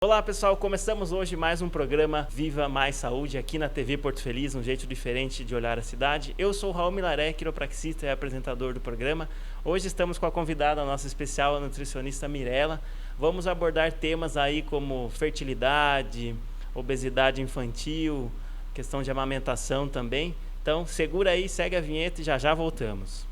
Olá pessoal, começamos hoje mais um programa Viva Mais Saúde aqui na TV Porto Feliz, um jeito diferente de olhar a cidade. Eu sou o Raul Milaré, quiropraxista e apresentador do programa. Hoje estamos com a convidada nossa especial, a nutricionista Mirela. Vamos abordar temas aí como fertilidade, obesidade infantil, questão de amamentação também. Então segura aí, segue a vinheta e já já voltamos.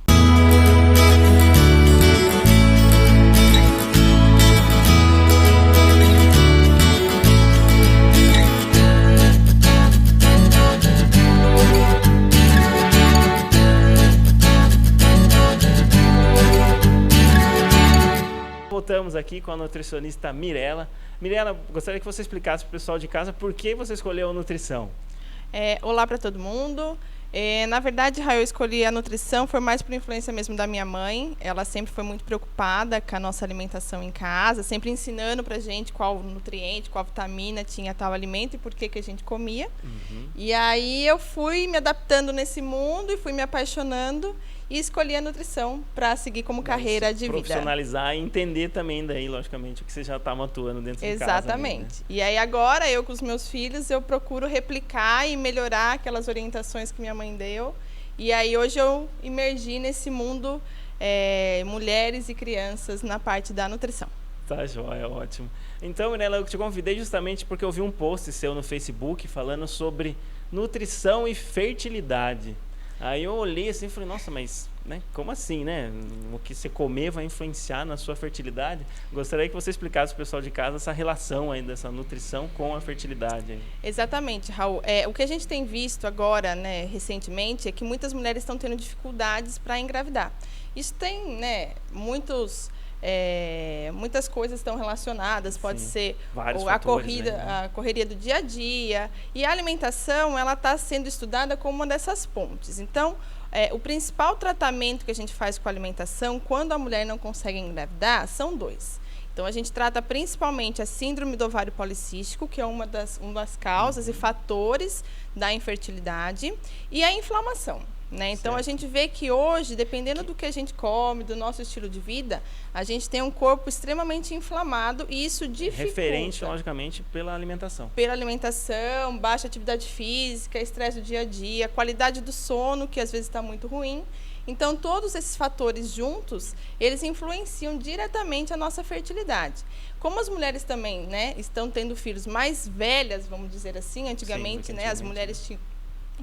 Voltamos aqui com a nutricionista Mirela. Mirela, gostaria que você explicasse para o pessoal de casa por que você escolheu a nutrição. Olá para todo mundo. Na verdade, eu escolhi a nutrição, foi mais por influência mesmo da minha mãe. Ela sempre foi muito preocupada com a nossa alimentação em casa, sempre ensinando para a gente qual nutriente, qual vitamina tinha tal alimento e por que a gente comia. E aí eu fui me adaptando nesse mundo e fui me apaixonando e escolhi a nutrição para seguir como carreira de vida. Profissionalizar e entender também daí, logicamente, o que você já estava atuando dentro de casa. Exatamente. Né? E aí agora, eu com os meus filhos, eu procuro replicar e melhorar aquelas orientações que minha mãe deu. E aí hoje eu imergi nesse mundo mulheres e crianças na parte da nutrição. Tá joia, ótimo. Então, Mirela, eu te convidei justamente porque eu vi um post seu no Facebook falando sobre nutrição e fertilidade. Aí eu olhei assim e falei, nossa, mas como assim, né? O que você comer vai influenciar na sua fertilidade? Gostaria que você explicasse para o pessoal de casa essa relação aí dessa nutrição com a fertilidade. Exatamente, Raul. O que a gente tem visto agora, né, recentemente, é que muitas mulheres estão tendo dificuldades para engravidar. Isso tem, muitas coisas estão relacionadas, pode ser a correria do dia a dia, e a alimentação ela está sendo estudada como uma dessas pontes. Então, o principal tratamento que a gente faz com a alimentação, quando a mulher não consegue engravidar, são dois. Então, a gente trata principalmente a síndrome do ovário policístico, que é uma das causas e fatores da infertilidade, e a inflamação. Então, a gente vê que hoje, dependendo do que a gente come, do nosso estilo de vida, a gente tem um corpo extremamente inflamado e isso dificulta. Referente, logicamente, pela alimentação. Pela alimentação, baixa atividade física, estresse do dia a dia, qualidade do sono, que às vezes está muito ruim. Então, todos esses fatores juntos, eles influenciam diretamente a nossa fertilidade. Como as mulheres também estão tendo filhos mais velhas, vamos dizer assim, antigamente, as mulheres tinham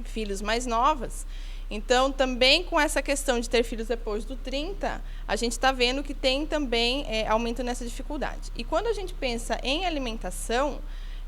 filhos mais novas. Então, também com essa questão de ter filhos depois do 30, a gente está vendo que tem também aumento nessa dificuldade. E quando a gente pensa em alimentação,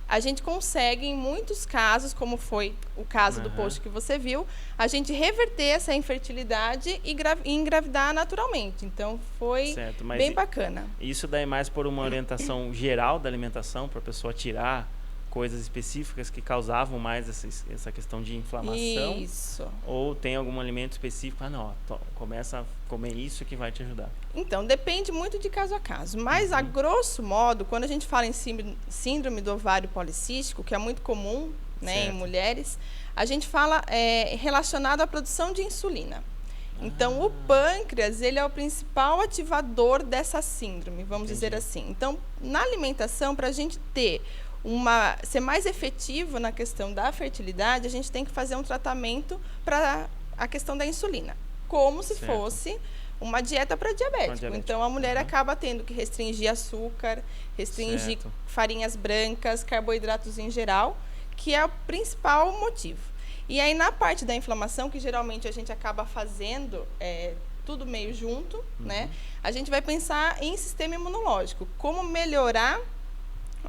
a gente consegue, em muitos casos, como foi o caso do post que você viu, a gente reverter essa infertilidade e engravidar naturalmente. Então, foi bem bacana. Isso daí mais por uma orientação geral da alimentação, para a pessoa tirar coisas específicas que causavam mais essa questão de inflamação? Isso. Ou tem algum alimento específico? Começa a comer isso que vai te ajudar. Então, depende muito de caso a caso. Mas, a grosso modo, quando a gente fala em síndrome do ovário policístico, que é muito comum em mulheres, a gente fala relacionado à produção de insulina. Então, o pâncreas, ele é o principal ativador dessa síndrome, vamos dizer assim. Então, na alimentação, para a gente ser mais efetivo na questão da fertilidade, a gente tem que fazer um tratamento para a questão da insulina, como se fosse uma dieta para diabético. Então, a mulher acaba tendo que restringir açúcar, restringir farinhas brancas, carboidratos em geral, que é o principal motivo. E aí, na parte da inflamação, que geralmente a gente acaba fazendo tudo meio junto, a gente vai pensar em sistema imunológico, como melhorar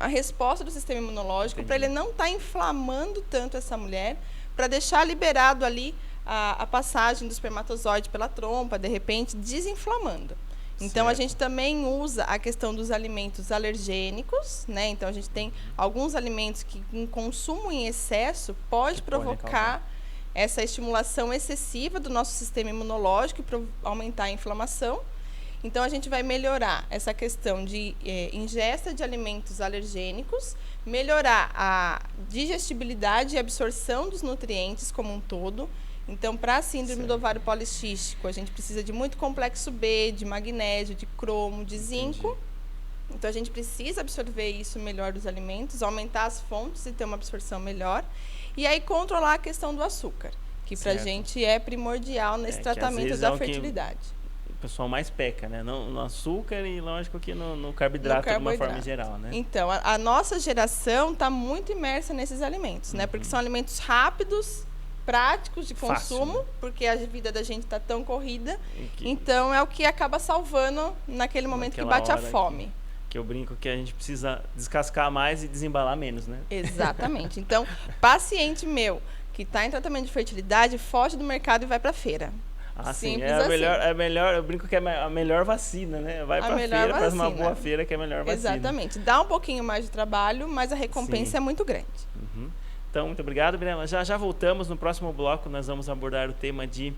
a resposta do sistema imunológico para ele não estar inflamando tanto essa mulher, para deixar liberado ali a passagem do espermatozoide pela trompa, de repente desinflamando. Então, a gente também usa a questão dos alimentos alergênicos, Então, a gente tem alguns alimentos que, em consumo em excesso, pode provocar essa estimulação excessiva do nosso sistema imunológico para aumentar a inflamação. Então, a gente vai melhorar essa questão de ingesta de alimentos alergênicos, melhorar a digestibilidade e absorção dos nutrientes como um todo. Então, para a síndrome do ovário policístico, a gente precisa de muito complexo B, de magnésio, de cromo, de zinco. Então, a gente precisa absorver isso melhor dos alimentos, aumentar as fontes e ter uma absorção melhor. E aí, controlar a questão do açúcar, que para a gente é primordial nesse tratamento da fertilidade. O pessoal mais peca, né? No açúcar e, lógico, que no carboidrato de uma forma geral, né? Então, a nossa geração está muito imersa nesses alimentos, né? Porque são alimentos rápidos, práticos de consumo, fácil, né? Porque a vida da gente está tão corrida. Então, é o que acaba salvando naquele momento que bate a fome. Que eu brinco que a gente precisa descascar mais e desembalar menos, né? Exatamente. Então, paciente meu que está em tratamento de fertilidade, foge do mercado e vai para a feira. Sim, é melhor, eu brinco que é a melhor vacina, né? Vai para a feira, faz uma boa feira, que é a melhor vacina. Exatamente. Dá um pouquinho mais de trabalho, mas a recompensa é muito grande. Então, muito obrigado, Mirela. Já voltamos. No próximo bloco, nós vamos abordar o tema de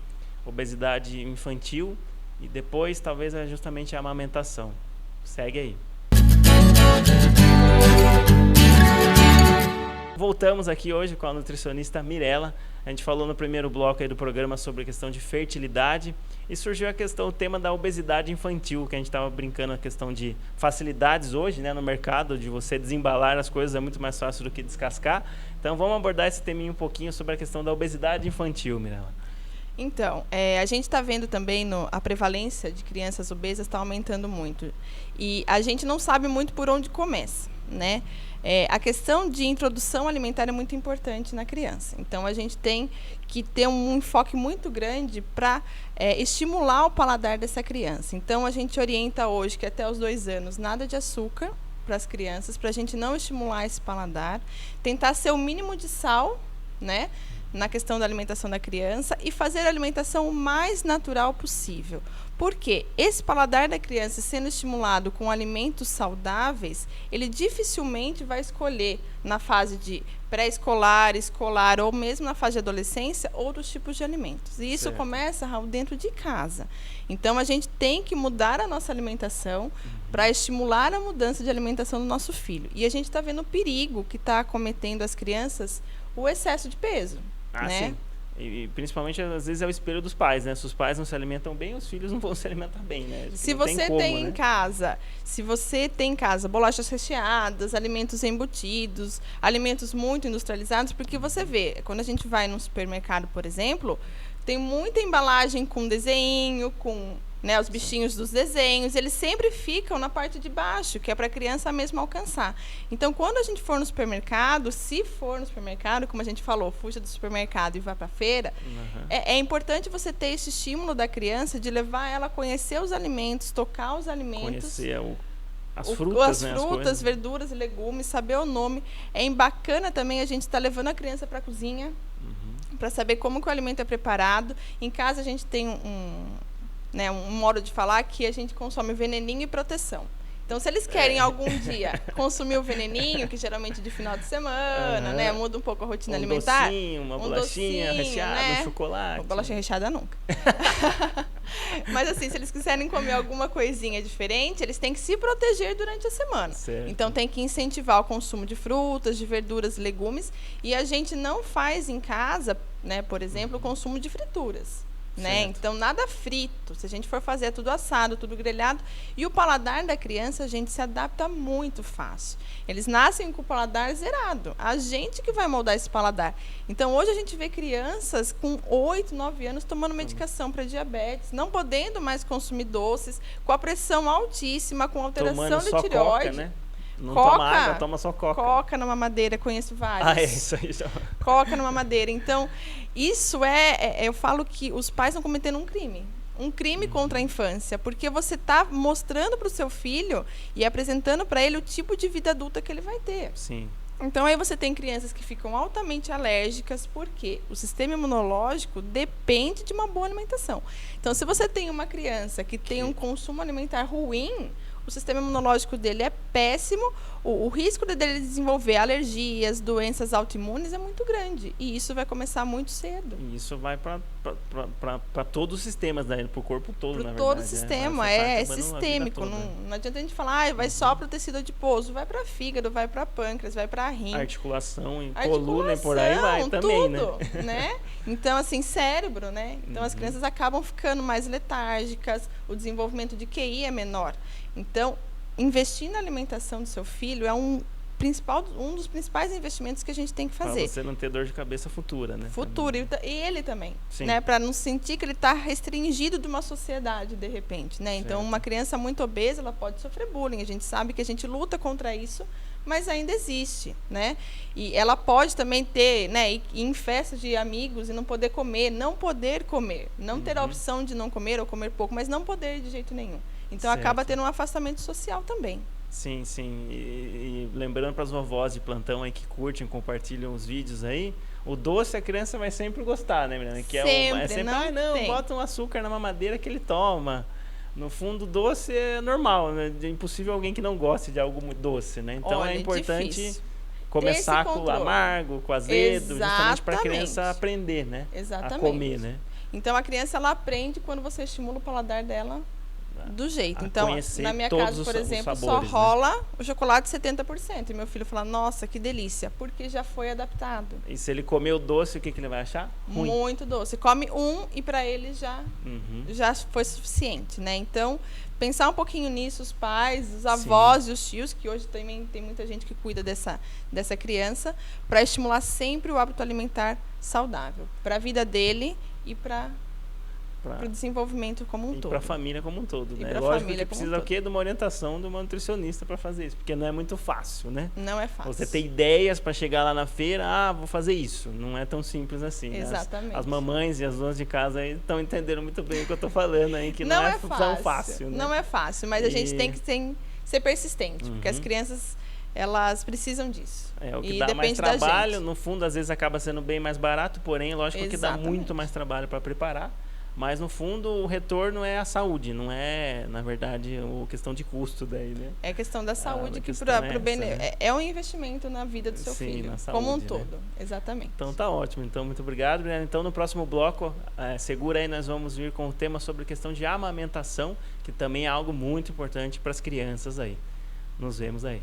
obesidade infantil e depois, talvez, é justamente a amamentação. Segue aí. Voltamos aqui hoje com a nutricionista Mirela. A gente falou no primeiro bloco aí do programa sobre a questão de fertilidade e surgiu o tema da obesidade infantil, que a gente estava brincando a questão de facilidades hoje, né, no mercado, de você desembalar as coisas é muito mais fácil do que descascar. Então vamos abordar esse teminho um pouquinho sobre a questão da obesidade infantil, Mirela. Então, a gente está vendo também a prevalência de crianças obesas está aumentando muito. E a gente não sabe muito por onde começa, né? A questão de introdução alimentar é muito importante na criança. Então, a gente tem que ter um enfoque muito grande para estimular o paladar dessa criança. Então, a gente orienta hoje que até os 2 anos, nada de açúcar para as crianças, para a gente não estimular esse paladar. Tentar ser o mínimo de sal, né, na questão da alimentação da criança e fazer a alimentação o mais natural possível. Porque esse paladar da criança sendo estimulado com alimentos saudáveis, ele dificilmente vai escolher na fase de pré-escolar, escolar ou mesmo na fase de adolescência outros tipos de alimentos. E isso começa, Raul, dentro de casa. Então, a gente tem que mudar a nossa alimentação para estimular a mudança de alimentação do nosso filho. E a gente está vendo o perigo que está acometendo as crianças, o excesso de peso. Né? Sim. E principalmente, às vezes, é o espelho dos pais, né? Se os pais não se alimentam bem, os filhos não vão se alimentar bem, né? Se você tem em casa bolachas recheadas, alimentos embutidos, alimentos muito industrializados, porque você vê, quando a gente vai num supermercado, por exemplo, tem muita embalagem com desenho, com, né, os bichinhos dos desenhos, eles sempre ficam na parte de baixo, que é para a criança mesmo alcançar. Então, quando a gente for no supermercado, se for no supermercado, como a gente falou, fuja do supermercado e vá para a feira, é importante você ter esse estímulo da criança de levar ela a conhecer os alimentos, tocar os alimentos. Conhecer as frutas, né? As frutas, verduras e legumes, saber o nome. É bacana também a gente estar levando a criança para a cozinha, para saber como que o alimento é preparado. Em casa, a gente tem um modo de falar que a gente consome veneninho e proteção. Então, se eles querem algum dia consumir o veneninho, que geralmente de final de semana, né, muda um pouco a rotina alimentar. Docinho, uma bolachinha recheada, né? Um chocolate. Uma bolachinha recheada nunca. Mas assim, se eles quiserem comer alguma coisinha diferente, eles têm que se proteger durante a semana. Certo. Então, tem que incentivar o consumo de frutas, de verduras e legumes. E a gente não faz em casa, né, por exemplo, o consumo de frituras. Né? Então, nada frito. Se a gente for fazer, é tudo assado, tudo grelhado. E o paladar da criança, a gente se adapta muito fácil. Eles nascem com o paladar zerado. A gente que vai moldar esse paladar. Então, hoje a gente vê crianças com 8, 9 anos tomando medicação para diabetes, não podendo mais consumir doces, com a pressão altíssima, com alteração tomando de tireoide. Coca, né? Não toma água, toma só coca. Coca na mamadeira, conheço vários. É isso aí. Coca na mamadeira. Então, isso eu falo que os pais estão cometendo um crime. Um crime contra a infância, porque você está mostrando para o seu filho e apresentando para ele o tipo de vida adulta que ele vai ter. Sim. Então, aí você tem crianças que ficam altamente alérgicas, porque o sistema imunológico depende de uma boa alimentação. Então, se você tem uma criança que tem um consumo alimentar ruim, o sistema imunológico dele é péssimo, o risco dele desenvolver alergias, doenças autoimunes é muito grande. E isso vai começar muito cedo. E isso vai para todos os sistemas, né? Para o corpo todo, na verdade. Para todo o sistema, é sistêmico. Não adianta a gente falar, vai só para o tecido adiposo, vai para fígado, vai para pâncreas, vai para rim. Articulação, coluna e por aí vai também, tudo, né? Então, assim, cérebro, né? Então, as crianças acabam ficando mais letárgicas, o desenvolvimento de QI é menor. Então, investir na alimentação do seu filho é um dos principais investimentos que a gente tem que fazer. Para você não ter dor de cabeça futura, né? Futuro. E ele também. Sim. Né? Para não sentir que ele está restringido de uma sociedade, de repente. Né? Então, uma criança muito obesa, ela pode sofrer bullying. A gente sabe que a gente luta contra isso, mas ainda existe. Né? E ela pode também ter, né, ir em festas de amigos e não poder comer. Não ter a opção de não comer ou comer pouco, mas não poder de jeito nenhum. Então, acaba tendo um afastamento social também. Sim, sim. E lembrando para as vovós de plantão aí que curtem, compartilham os vídeos aí, o doce a criança vai sempre gostar, né, Milena? Que sempre, bota um açúcar na mamadeira que ele toma. No fundo, doce é normal, né? É impossível alguém que não goste de algo muito doce, né? Então é importante começar com o amargo, com o azedo, justamente para a criança aprender, né? Exatamente. A comer, né? Então a criança ela aprende quando você estimula o paladar dela do jeito. Então, na minha casa, por exemplo, sabores, só rola o chocolate 70%. E meu filho fala, nossa, que delícia, porque já foi adaptado. E se ele comer o doce, o que ele vai achar? Ruim. Muito doce. Come e para ele já foi suficiente, né? Então, pensar um pouquinho nisso, os pais, os avós e os tios, que hoje também tem muita gente que cuida dessa criança, para estimular sempre o hábito alimentar saudável, para a vida dele e para o desenvolvimento como um todo. E para a família como um todo, né? Lógico que precisa o quê? De uma orientação de uma nutricionista para fazer isso, porque não é muito fácil, né? Não é fácil. Você tem ideias para chegar lá na feira, vou fazer isso. Não é tão simples assim. Exatamente. As mamães e as donas de casa aí estão entendendo muito bem o que eu estou falando aí, que não é tão fácil. Né? Não é fácil, mas a gente tem que ser persistente, porque as crianças, elas precisam disso. O que dá mais trabalho, no fundo, às vezes acaba sendo bem mais barato, porém, lógico que dá muito mais trabalho para preparar. Mas, no fundo, o retorno é a saúde, não é, na verdade, a questão de custo daí, né? É questão da saúde, que é um investimento na vida do seu filho, saúde, como um todo. Exatamente. Então, tá ótimo. Então, muito obrigado, Briana. Então, no próximo bloco, segura aí, nós vamos vir com o tema sobre questão de amamentação, que também é algo muito importante para as crianças aí. Nos vemos aí.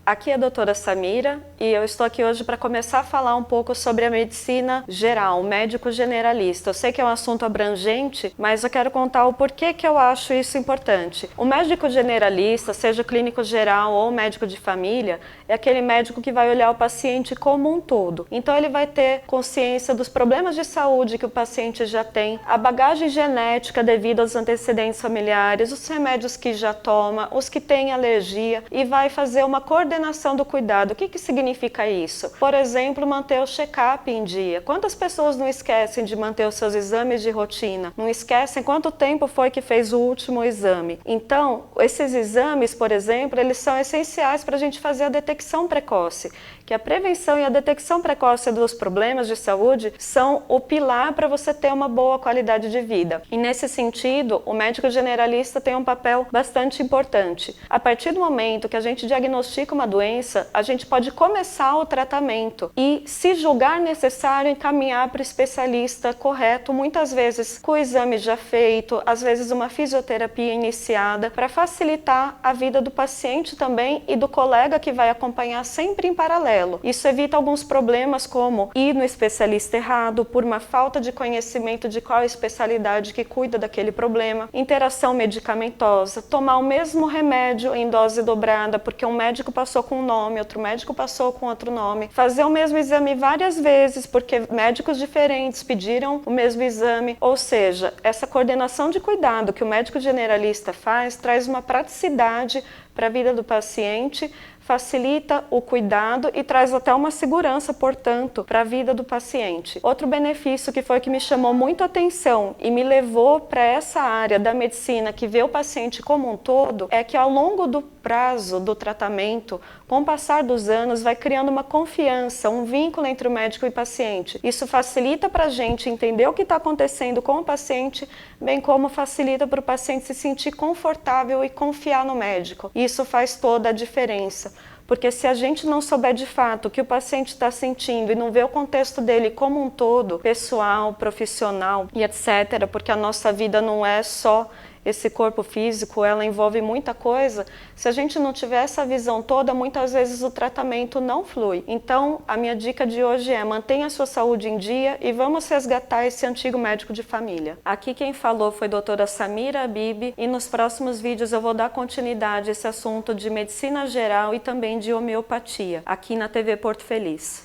Aqui é a doutora Samira e eu estou aqui hoje para começar a falar um pouco sobre a medicina geral, o médico generalista. Eu sei que é um assunto abrangente, mas eu quero contar o porquê que eu acho isso importante. O médico generalista, seja clínico geral ou médico de família, é aquele médico que vai olhar o paciente como um todo. Então ele vai ter consciência dos problemas de saúde que o paciente já tem, a bagagem genética devido aos antecedentes familiares, os remédios que já toma, os que têm alergia, e vai fazer uma coordenação do cuidado. O que significa isso? Por exemplo, manter o check-up em dia. Quantas pessoas não esquecem de manter os seus exames de rotina? Não esquecem quanto tempo foi que fez o último exame? Então, esses exames, por exemplo, eles são essenciais para a gente fazer a detecção precoce. Que a prevenção e a detecção precoce dos problemas de saúde são o pilar para você ter uma boa qualidade de vida. E nesse sentido, o médico generalista tem um papel bastante importante. A partir do momento que a gente diagnostica uma doença, a gente pode começar o tratamento e, se julgar necessário, encaminhar para o especialista correto, muitas vezes com o exame já feito, às vezes uma fisioterapia iniciada, para facilitar a vida do paciente também e do colega que vai acompanhar sempre em paralelo. Isso evita alguns problemas como ir no especialista errado por uma falta de conhecimento de qual especialidade que cuida daquele problema, interação medicamentosa, tomar o mesmo remédio em dose dobrada porque um médico passou com um nome, outro médico passou com outro nome, fazer o mesmo exame várias vezes porque médicos diferentes pediram o mesmo exame, ou seja, essa coordenação de cuidado que o médico generalista faz traz uma praticidade para a vida do paciente, facilita o cuidado e traz até uma segurança, portanto, para a vida do paciente. Outro benefício que foi que me chamou muito a atenção e me levou para essa área da medicina que vê o paciente como um todo é que ao longo do prazo do tratamento, com o passar dos anos, vai criando uma confiança, um vínculo entre o médico e o paciente. Isso facilita para a gente entender o que está acontecendo com o paciente, bem como facilita para o paciente se sentir confortável e confiar no médico. Isso faz toda a diferença. Porque se a gente não souber de fato o que o paciente está sentindo e não ver o contexto dele como um todo, pessoal, profissional e etc., porque a nossa vida não é só esse corpo físico, ela envolve muita coisa. Se a gente não tiver essa visão toda, muitas vezes o tratamento não flui. Então, a minha dica de hoje é: mantenha a sua saúde em dia e vamos resgatar esse antigo médico de família. Aqui quem falou foi a doutora Samira Habib, e nos próximos vídeos eu vou dar continuidade a esse assunto de medicina geral e também de homeopatia, aqui na TV Porto Feliz.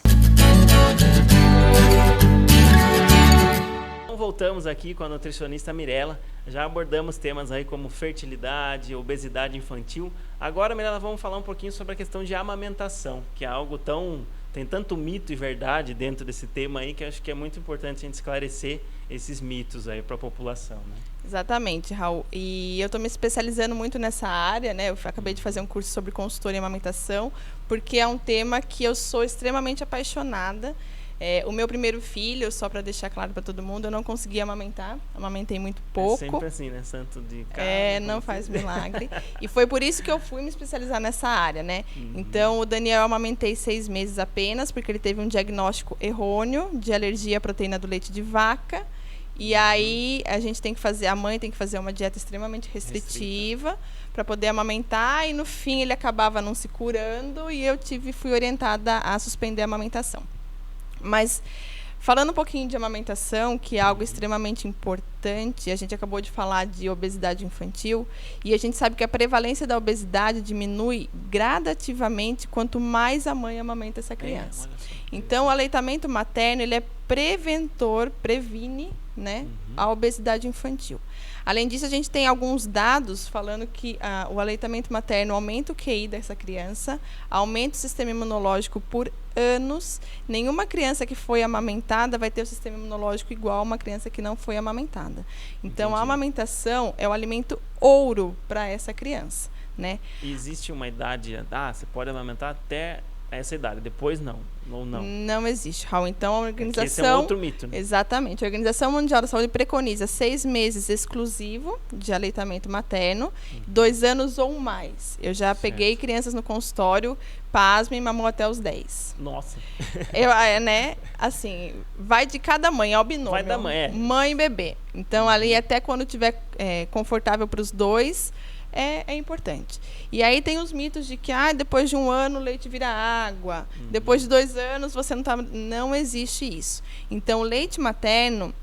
Voltamos aqui com a nutricionista Mirella. Já abordamos temas aí como fertilidade, obesidade infantil. Agora, Mirella, vamos falar um pouquinho sobre a questão de amamentação, que é algo tem tanto mito e verdade dentro desse tema aí, que acho que é muito importante a gente esclarecer esses mitos aí para a população, né? Exatamente, Raul. E eu estou me especializando muito nessa área, né? Eu acabei de fazer um curso sobre consultoria em amamentação, porque é um tema que eu sou extremamente apaixonada. O meu primeiro filho, só para deixar claro para todo mundo, eu não consegui amamentar, amamentei muito pouco. É sempre assim, né? Santo de casa. Não faz milagre. E foi por isso que eu fui me especializar nessa área, né? Então, o Daniel eu amamentei 6 meses apenas, porque ele teve um diagnóstico errôneo de alergia à proteína do leite de vaca. E aí, a mãe tem que fazer uma dieta extremamente restritiva para poder amamentar, e no fim ele acabava não se curando, e eu fui orientada a suspender a amamentação. Mas, falando um pouquinho de amamentação, que é algo extremamente importante, a gente acabou de falar de obesidade infantil, e a gente sabe que a prevalência da obesidade diminui gradativamente quanto mais a mãe amamenta essa criança. Então, o aleitamento materno, ele é previne, né, a obesidade infantil. Além disso, a gente tem alguns dados falando que o aleitamento materno aumenta o QI dessa criança, aumenta o sistema imunológico por anos. Nenhuma criança que foi amamentada vai ter o sistema imunológico igual a uma criança que não foi amamentada. Então, a amamentação é o alimento ouro para essa criança, né? E existe uma idade, você pode amamentar até essa idade, depois não, ou não? Não existe, Raul. Então, a organização... Esse é um outro mito, né? Exatamente. A Organização Mundial da Saúde preconiza 6 meses exclusivo de aleitamento materno, 2 anos ou mais. Eu já peguei crianças no consultório, pasmem, mamou até os 10. Nossa! Né? Assim, vai de cada mãe, é o binômio. Vai da mãe, Mãe e bebê. Então, ali, até quando estiver confortável para os dois... É importante. E aí tem os mitos de que depois de 1 ano o leite vira água, depois de 2 anos você não tá... Não existe isso. Então, o leite materno,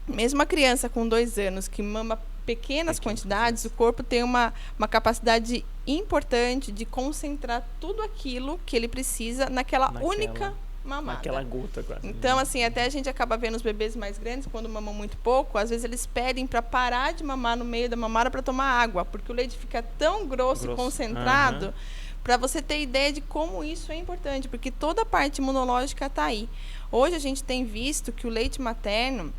mesmo a criança com 2 anos que mama pequenas quantidades, o corpo tem uma capacidade importante de concentrar tudo aquilo que ele precisa naquela única mamada. Naquela gota quase. Então, assim, até a gente acaba vendo os bebês mais grandes, quando mamam muito pouco, às vezes eles pedem para parar de mamar no meio da mamada para tomar água, porque o leite fica tão grosso. E concentrado, para você ter ideia de como isso é importante, porque toda a parte imunológica está aí. Hoje a gente tem visto que o leite materno,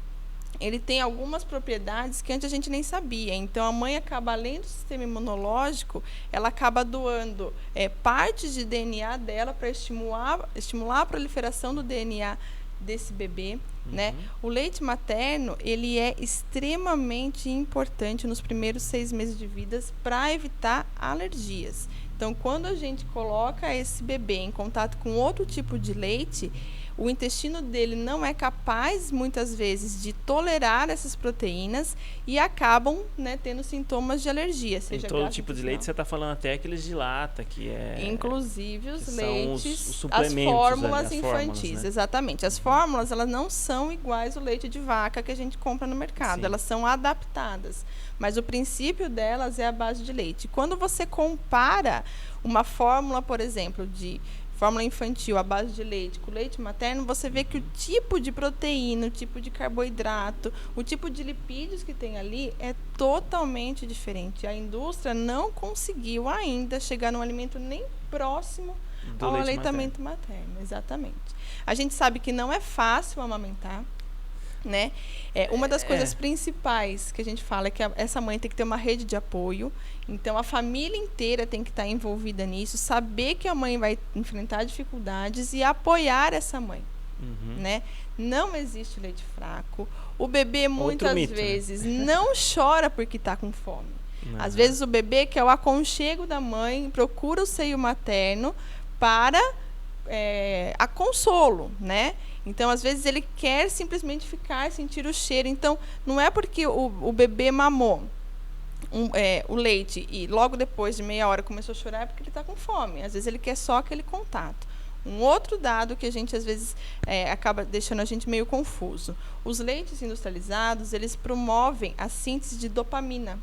ele tem algumas propriedades que antes a gente nem sabia. Então, a mãe acaba, além do sistema imunológico, ela acaba doando partes de DNA dela para estimular a proliferação do DNA desse bebê, né? O leite materno, ele é extremamente importante nos primeiros 6 meses de vida para evitar alergias. Então, quando a gente coloca esse bebê em contato com outro tipo de leite, o intestino dele não é capaz, muitas vezes, de tolerar essas proteínas e acabam, né, tendo sintomas de alergia. Seja todo tipo de leite, você está falando até aqueles de lata, que é... Inclusive os leites, os as fórmulas ali, infantis, né? Exatamente. As fórmulas, elas não são iguais ao leite de vaca que a gente compra no mercado. Sim. Elas são adaptadas. Mas o princípio delas é a base de leite. Quando você compara uma fórmula, por exemplo, de fórmula infantil à base de leite com leite materno, você vê que o tipo de proteína, o tipo de carboidrato, o tipo de lipídios que tem ali é totalmente diferente. A indústria não conseguiu ainda chegar num alimento nem próximo ao aleitamento materno. Exatamente. A gente sabe que não é fácil amamentar, né? Uma das coisas principais que a gente fala é que essa mãe tem que ter uma rede de apoio. Então, a família inteira tem que estar envolvida nisso, saber que a mãe vai enfrentar dificuldades e apoiar essa mãe, né? Não existe leite fraco. O bebê, muitas vezes, não chora porque está com fome. Às vezes, o bebê quer o aconchego da mãe, procura o seio materno para a consolo, né? Então, às vezes, ele quer simplesmente ficar, sentir o cheiro. Então, não é porque o bebê mamou o leite e logo depois de meia hora começou a chorar, é porque ele está com fome. Às vezes ele quer só aquele contato. Um outro dado que a gente, às vezes, acaba deixando a gente meio confuso. Os leites industrializados, eles promovem a síntese de dopamina,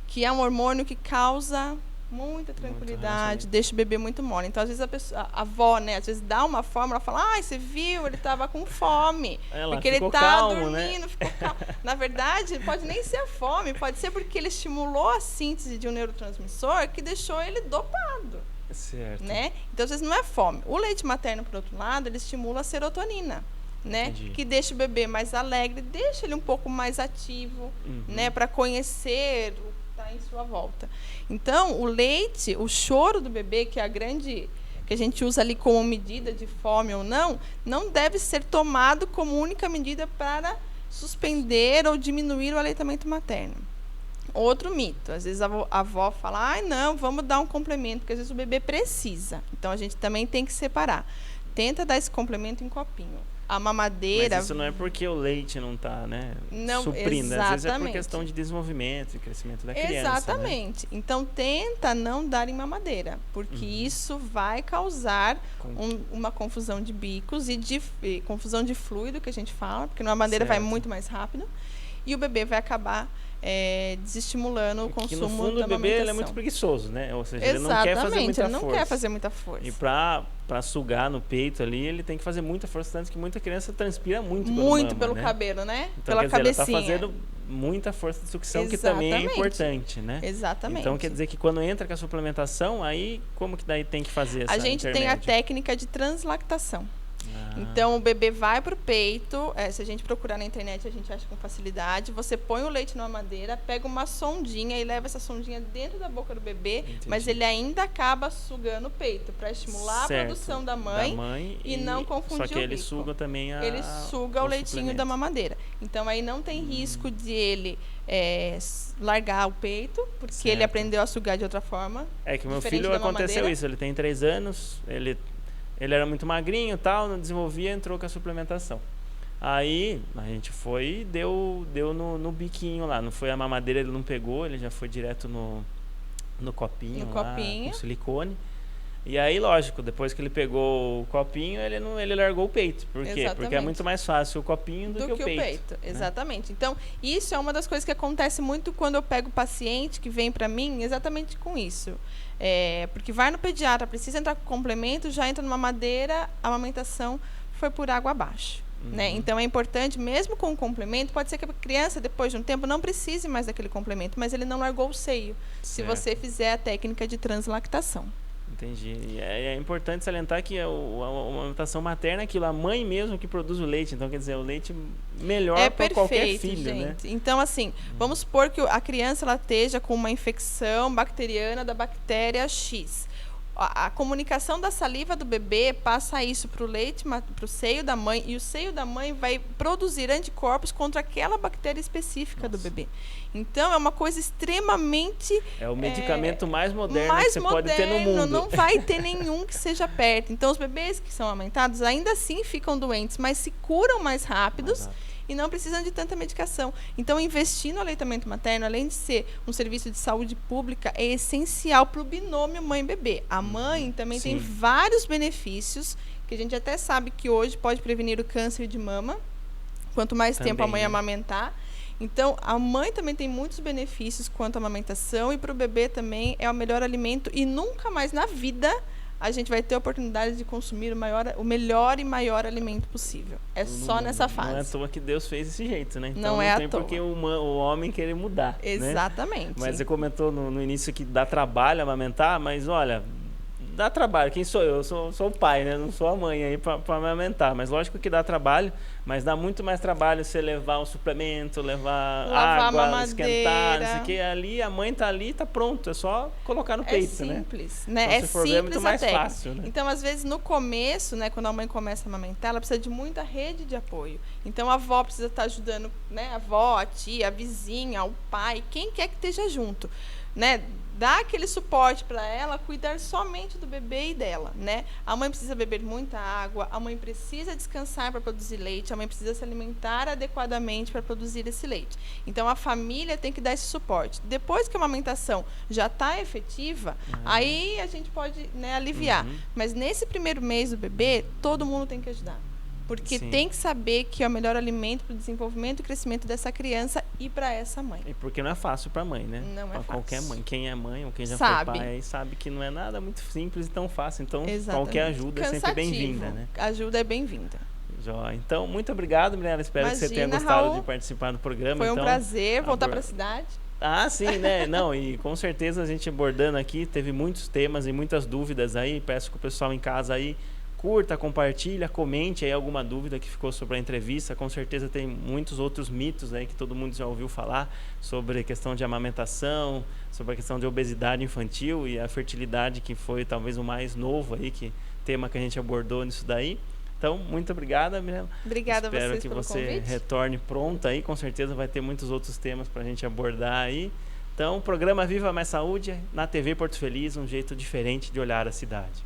que é um hormônio que causa muita tranquilidade, deixa o bebê muito mole. Então, às vezes, a avó, né, às vezes dá uma fórmula, ela fala, você viu, ele estava com fome. Porque ele está dormindo, né? Ficou calmo. Na verdade, pode nem ser a fome, pode ser porque ele estimulou a síntese de um neurotransmissor que deixou ele dopado. Certo. Né? Então, às vezes, não é fome. O leite materno, por outro lado, ele estimula a serotonina, né? Que deixa o bebê mais alegre, deixa ele um pouco mais ativo, né? Para conhecer o que está em sua volta. Então, o leite, o choro do bebê, que é a grande, que a gente usa ali como medida de fome ou não deve ser tomado como única medida para suspender ou diminuir o aleitamento materno. Outro mito, às vezes a avó fala, não, vamos dar um complemento, porque às vezes o bebê precisa. Então, a gente também tem que separar. Tenta dar esse complemento em copinho. A mamadeira... Mas isso não é porque o leite não está, né, suprindo. Às vezes é por questão de desenvolvimento e crescimento da criança. Exatamente. Né? Então, tenta não dar em mamadeira, porque isso vai causar uma confusão de bicos e confusão de fluido, que a gente fala, porque na mamadeira vai muito mais rápido, e o bebê vai acabar desestimulando o consumo da amamentação. No fundo, o bebê ele é muito preguiçoso, né? Ou seja, ele não quer fazer muita força. Ele não quer fazer muita força. E para sugar no peito ali, ele tem que fazer muita força, tanto que muita criança transpira muito quando muito mama, pelo né? cabelo, né? Então, pela cabecinha. Ela está fazendo muita força de sucção, que também é importante, né? Exatamente. Então, quer dizer que quando entra com a suplementação, aí como que daí tem que fazer essa A gente tem a técnica de translactação. Então, o bebê vai para o peito, se a gente procurar na internet, a gente acha com facilidade. Você põe o leite numa madeira, pega uma sondinha e leva essa sondinha dentro da boca do bebê, mas ele ainda acaba sugando o peito, para estimular a produção da mãe e não confundir o bico. Só que ele suga também ele suga o leitinho da mamadeira. Então, aí não tem risco de ele largar o peito, porque ele aprendeu a sugar de outra forma. É que meu filho aconteceu isso, ele tem 3 anos, ele era muito magrinho e tal, não desenvolvia, entrou com a suplementação. Aí a gente foi e deu no biquinho lá. Não foi a mamadeira, ele não pegou, ele já foi direto no copinho lá, com silicone. E aí, lógico, depois que ele pegou o copinho, ele largou o peito. Por quê? Exatamente. Porque é muito mais fácil o copinho do que o peito. Né? Exatamente. Então, isso é uma das coisas que acontece muito quando eu pego paciente que vem para mim exatamente com isso. Porque vai no pediatra, precisa entrar com complemento, já entra numa madeira, a amamentação foi por água abaixo. Né? Então, é importante, mesmo com o complemento, pode ser que a criança, depois de um tempo, não precise mais daquele complemento, mas ele não largou o seio, se você fizer a técnica de translactação. Entendi. E é importante salientar que a amamentação materna é aquilo, a mãe mesmo que produz o leite. Então, quer dizer, o leite melhor para qualquer filho, gente. Né? Então, assim, vamos supor que a criança ela esteja com uma infecção bacteriana da bactéria X. A comunicação da saliva do bebê passa isso para o leite, para o seio da mãe, e o seio da mãe vai produzir anticorpos contra aquela bactéria específica do bebê. Então, é uma coisa extremamente... É o medicamento mais moderno que você pode ter no mundo. Não vai ter nenhum que seja perto. Então, os bebês que são amamentados ainda assim ficam doentes, mas se curam mais rápidos. E não precisam de tanta medicação. Então, investir no aleitamento materno, além de ser um serviço de saúde pública, é essencial para o binômio mãe-bebê. A mãe também tem vários benefícios, que a gente até sabe que hoje pode prevenir o câncer de mama, quanto mais tempo a mãe amamentar. Então, a mãe também tem muitos benefícios quanto à amamentação, e para o bebê também é o melhor alimento, e nunca mais na vida a gente vai ter a oportunidade de consumir o melhor e maior alimento possível. É só nessa fase. Não é à toa que Deus fez desse jeito, né? Então, não é à toa. Não tem porque o homem querer mudar. Exatamente. Né? Mas você comentou no início que dá trabalho amamentar, mas olha, dá trabalho. Quem sou eu? Eu sou o pai, né? Não sou a mãe aí para amamentar. Mas lógico que dá trabalho, mas dá muito mais trabalho você levar um suplemento, levar água, esquentar, não sei o que. Ali, a mãe tá ali, tá pronto. É só colocar no peito, né? Simples, né? Então, é simples, é muito mais fácil, né? Então, às vezes, no começo, né, quando a mãe começa a amamentar, ela precisa de muita rede de apoio. Então, a avó precisa estar ajudando, né? A avó, a tia, a vizinha, o pai, quem quer que esteja junto. né, dar aquele suporte para ela, cuidar somente do bebê e dela, né? A mãe precisa beber muita água, a mãe precisa descansar para produzir leite, a mãe precisa se alimentar adequadamente para produzir esse leite. Então, a família tem que dar esse suporte. Depois que a amamentação já está efetiva, aí a gente pode, né, aliviar. Mas nesse primeiro mês do bebê, todo mundo tem que ajudar. Porque tem que saber que é o melhor alimento para o desenvolvimento e crescimento dessa criança e para essa mãe. E porque não é fácil para a mãe, né? Não é pra fácil. Qualquer mãe. Quem é mãe ou quem já foi pai sabe que não é nada muito simples e tão fácil. Então, qualquer ajuda é sempre bem-vinda, né? Ajuda é bem-vinda. Joia. Então, muito obrigado, Mirella. Espero que você tenha gostado, Raul, de participar do programa. Foi um prazer voltar para a cidade. Ah, sim, né? Não, e com certeza a gente abordando aqui, teve muitos temas e muitas dúvidas aí. Peço que o pessoal em casa aí curta, compartilha, comente aí alguma dúvida que ficou sobre a entrevista. Com certeza tem muitos outros mitos aí que todo mundo já ouviu falar sobre a questão de amamentação, sobre a questão de obesidade infantil e a fertilidade, que foi talvez o mais novo aí, tema que a gente abordou nisso daí. Então, muito obrigada, Mirella. Obrigada a vocês pelo convite. Espero que você retorne pronta aí, com certeza vai ter muitos outros temas para a gente abordar aí. Então, programa Viva Mais Saúde na TV Porto Feliz, um jeito diferente de olhar a cidade.